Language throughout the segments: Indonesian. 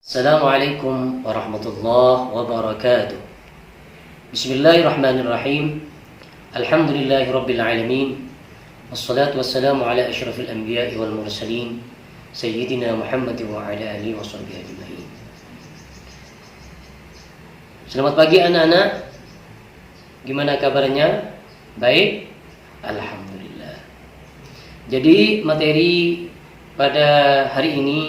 Assalamualaikum warahmatullahi wabarakatuh. Bismillahirrahmanirrahim. Alhamdulillahi rabbil alamin. Wassalatu wassalamu ala asyrafil anbiya'i wal mursalin Sayyidina Muhammad wa ala alihi wa sahbihi ajma'in. Selamat pagi anak-anak. Gimana kabarnya? Baik? Alhamdulillah. Jadi materi pada hari ini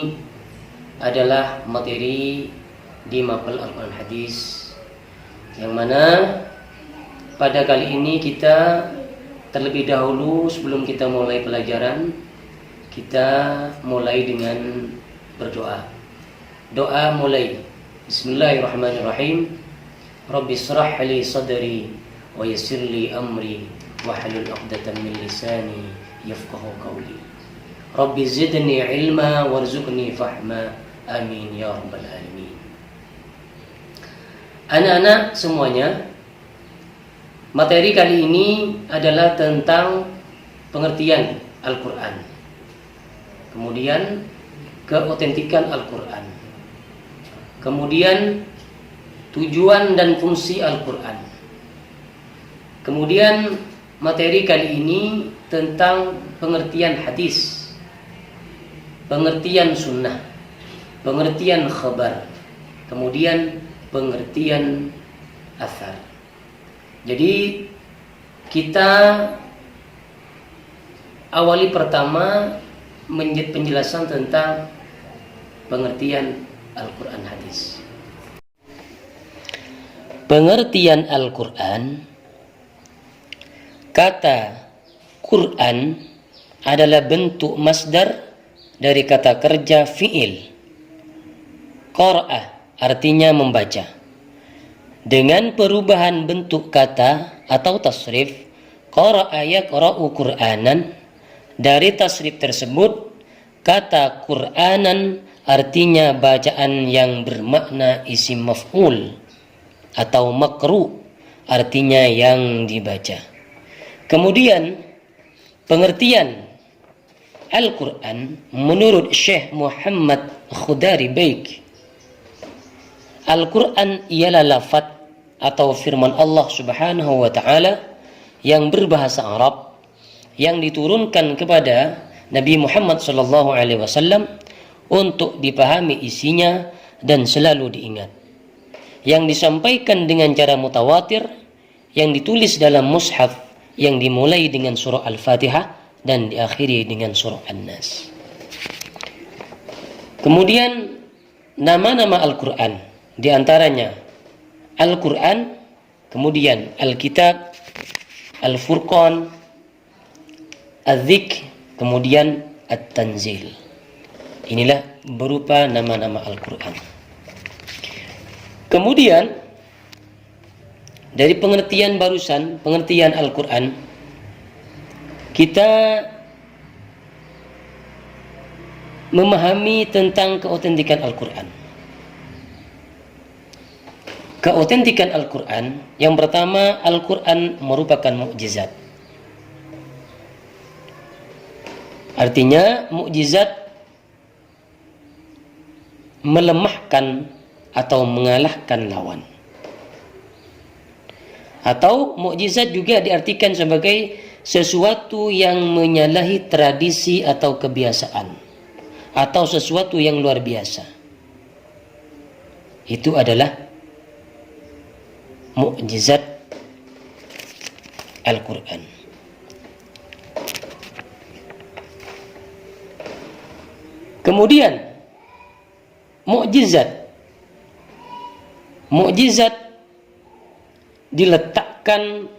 adalah materi di mapel Al-Quran Hadis, yang mana pada kali ini kita terlebih dahulu sebelum kita mulai pelajaran, kita mulai dengan berdoa. Doa mulai. Bismillahirrahmanirrahim. Rabbi shrah li sadri wa yassir li amri wahlul 'uqdatam min lisani yafqahu qawli. Rabbi zidni ilma warzuqni fahma. Amin ya rabbal alamin. Anak-anak semuanya, materi kali ini adalah tentang pengertian Al-Quran, kemudian keotentikan Al-Quran, kemudian tujuan dan fungsi Al-Quran. Kemudian materi kali ini tentang pengertian hadis, pengertian sunnah, pengertian khabar, kemudian pengertian athar. Jadi kita awali pertama penjelasan tentang pengertian Al-Quran hadis. Pengertian Al-Quran, kata Quran adalah bentuk masdar dari kata kerja fi'il. Qara'ah artinya membaca. Dengan perubahan bentuk kata atau tasrif, qara'a yaqra'u Qur'anan, dari tasrif tersebut kata Qur'anan artinya bacaan yang bermakna isim maf'ul, atau makru artinya yang dibaca. Kemudian pengertian Al-Quran menurut Syekh Muhammad Khudari Baik, Al-Quran ialah lafaz atau firman Allah Subhanahu wa Ta'ala yang berbahasa Arab, yang diturunkan kepada Nabi Muhammad sallallahu alaihi wasallam untuk dipahami isinya dan selalu diingat, yang disampaikan dengan cara mutawatir, yang ditulis dalam mushaf yang dimulai dengan surah Al-Fatihah dan diakhiri dengan surah An-Nas. Kemudian nama-nama Al-Quran, di antaranya Al-Quran, kemudian Al-Kitab, Al-Furqan, Al-Dzikr, kemudian At-Tanzil. Inilah berupa nama-nama Al-Quran. Kemudian dari pengertian barusan, pengertian Al-Quran, kita memahami tentang keotentikan Al-Quran. Keotentikan Al-Quran, yang pertama, Al-Quran merupakan mukjizat. Artinya mukjizat melemahkan atau mengalahkan lawan. Atau mukjizat juga diartikan sebagai sesuatu yang menyalahi tradisi atau kebiasaan, atau sesuatu yang luar biasa. Itu adalah mukjizat Al-Quran. Kemudian mukjizat diletakkan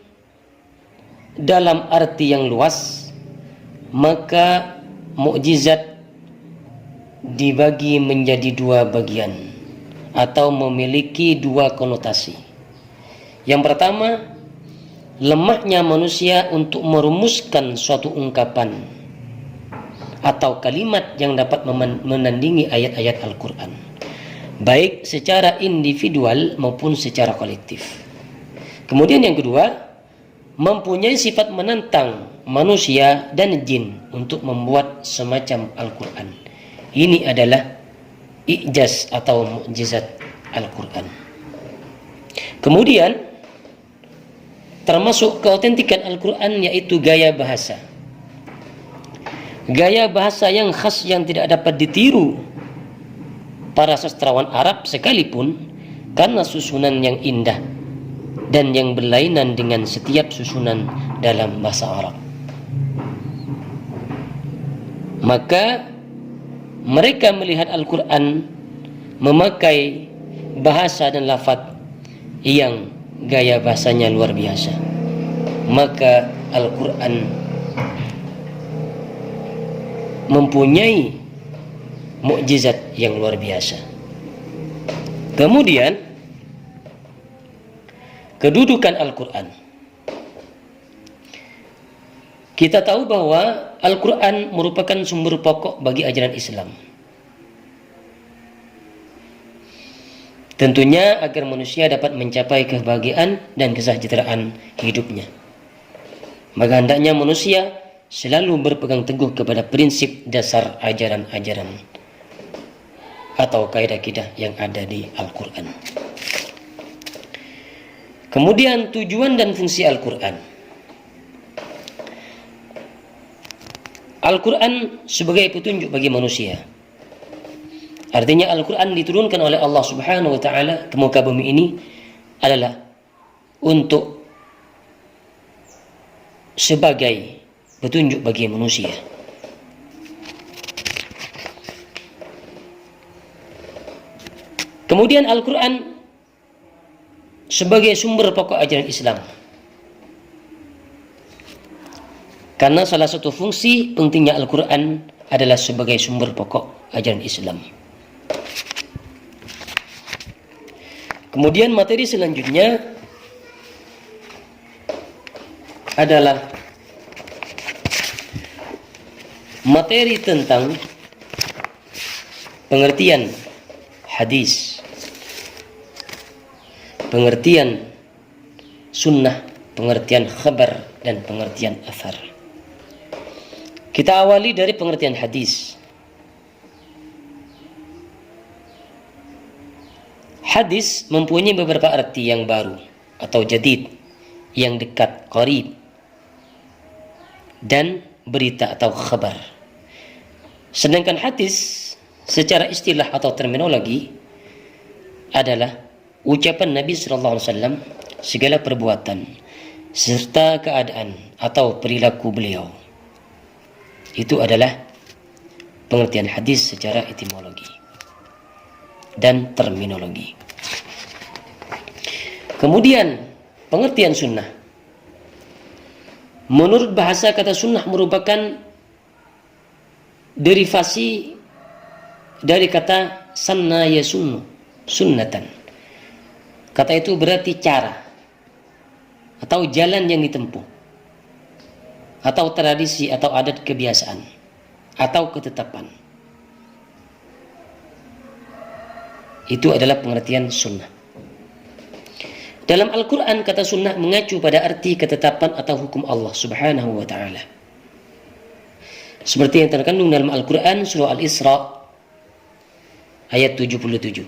dalam arti yang luas, maka mukjizat dibagi menjadi dua bagian atau memiliki dua konotasi. Yang pertama, lemahnya manusia untuk merumuskan suatu ungkapan atau kalimat yang dapat menandingi ayat-ayat Al-Quran, baik secara individual maupun secara kolektif. Kemudian yang kedua, mempunyai sifat menentang manusia dan jin untuk membuat semacam Al-Quran. Ini adalah i'jaz atau mukjizat Al-Quran. Kemudian termasuk keautentikan Al-Quran yaitu gaya bahasa. Gaya bahasa yang khas yang tidak dapat ditiru para sastrawan Arab sekalipun, karena susunan yang indah dan yang berlainan dengan setiap susunan dalam bahasa Arab. Maka mereka melihat Al-Quran memakai bahasa dan lafaz yang gaya bahasanya luar biasa. Maka Al-Quran mempunyai mukjizat yang luar biasa. Kemudian kedudukan Al-Quran. Kita tahu bahwa Al-Quran merupakan sumber pokok bagi ajaran Islam. Tentunya agar manusia dapat mencapai kebahagiaan dan kesejahteraan hidupnya. Maka hendaknya manusia selalu berpegang teguh kepada prinsip dasar ajaran-ajaran atau kaidah-kaidah yang ada di Al-Quran. Kemudian tujuan dan fungsi Al-Quran. Al-Quran sebagai petunjuk bagi manusia. Artinya Al-Quran diturunkan oleh Allah Subhanahu wa Ta'ala ke muka bumi ini adalah untuk sebagai petunjuk bagi manusia. Kemudian Al-Quran sebagai sumber pokok ajaran Islam. Karena salah satu fungsi pentingnya Al-Quran adalah sebagai sumber pokok ajaran Islam. Kemudian materi selanjutnya adalah materi tentang pengertian hadis, pengertian sunnah, pengertian khabar, dan pengertian athar. Kita awali dari pengertian hadis. Hadis mempunyai beberapa arti yang baru atau jadid, yang dekat, qarib, dan berita atau khabar. Sedangkan hadis secara istilah atau terminologi adalah ucapan Nabi sallallahu alaihi wasallam, segala perbuatan serta keadaan atau perilaku beliau. Itu adalah pengertian hadis secara etimologi dan terminologi. Kemudian pengertian sunnah. Menurut bahasa, kata sunnah merupakan derivasi dari kata sanna yasunnu, sunnatan. Kata itu berarti cara atau jalan yang ditempuh, atau tradisi atau adat kebiasaan atau ketetapan. Itu adalah pengertian sunnah. Dalam Al-Quran, kata sunnah mengacu pada arti ketetapan atau hukum Allah Subhanahu wa Ta'ala. Seperti yang terkandung dalam Al-Quran surah Al-Isra ayat 77.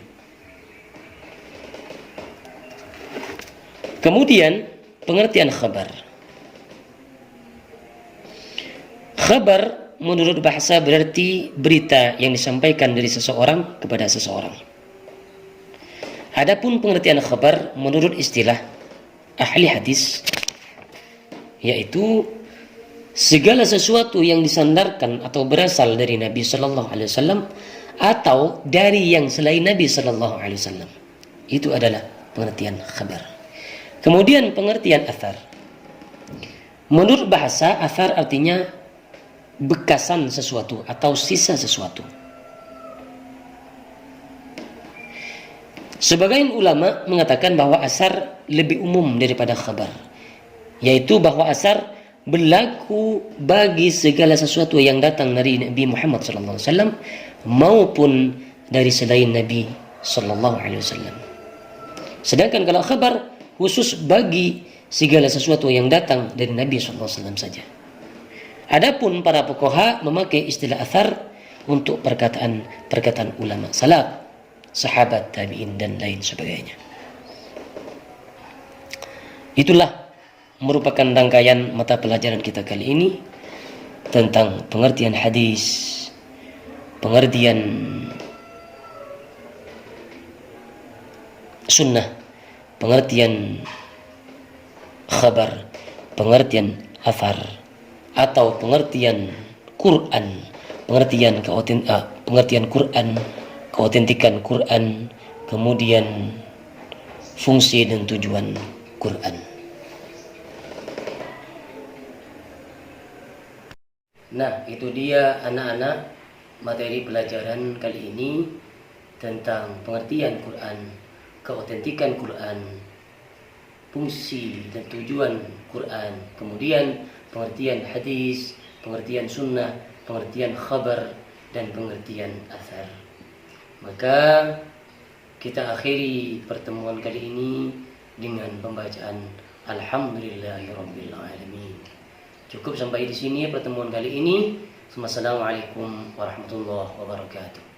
Kemudian pengertian khabar. Khabar menurut bahasa berarti berita yang disampaikan dari seseorang kepada seseorang. Adapun pengertian khabar menurut istilah ahli hadis, yaitu segala sesuatu yang disandarkan atau berasal dari Nabi sallallahu alaihi wasallam atau dari yang selain Nabi sallallahu alaihi wasallam. Itu adalah pengertian khabar. Kemudian pengertian athar. Menurut bahasa, athar artinya bekasan sesuatu atau sisa sesuatu. Sebagian ulama mengatakan bahwa asar lebih umum daripada khabar, yaitu bahwa asar berlaku bagi segala sesuatu yang datang dari Nabi Muhammad SAW maupun dari selain Nabi SAW. Sedangkan kalau khabar khusus bagi segala sesuatu yang datang dari Nabi SAW saja. Adapun para fuqaha memakai istilah athar untuk perkataan ulama salaf, sahabat, tabi'in dan lain sebagainya. Itulah merupakan rangkaian mata pelajaran kita kali ini tentang pengertian hadis, pengertian sunnah, pengertian khabar, pengertian athar, atau pengertian Quran, pengertian Quran, keautentikan Quran, kemudian fungsi dan tujuan Quran. Nah, itu dia anak-anak materi pelajaran kali ini tentang pengertian Quran, keautentikan Quran, fungsi dan tujuan Quran, kemudian pengertian hadis, pengertian sunnah, pengertian khabar, dan pengertian athar. Maka kita akhiri pertemuan kali ini dengan pembacaan Alhamdulillahirabbil alamin. Cukup sampai di sini pertemuan kali ini. Wassalamualaikum warahmatullahi wabarakatuh.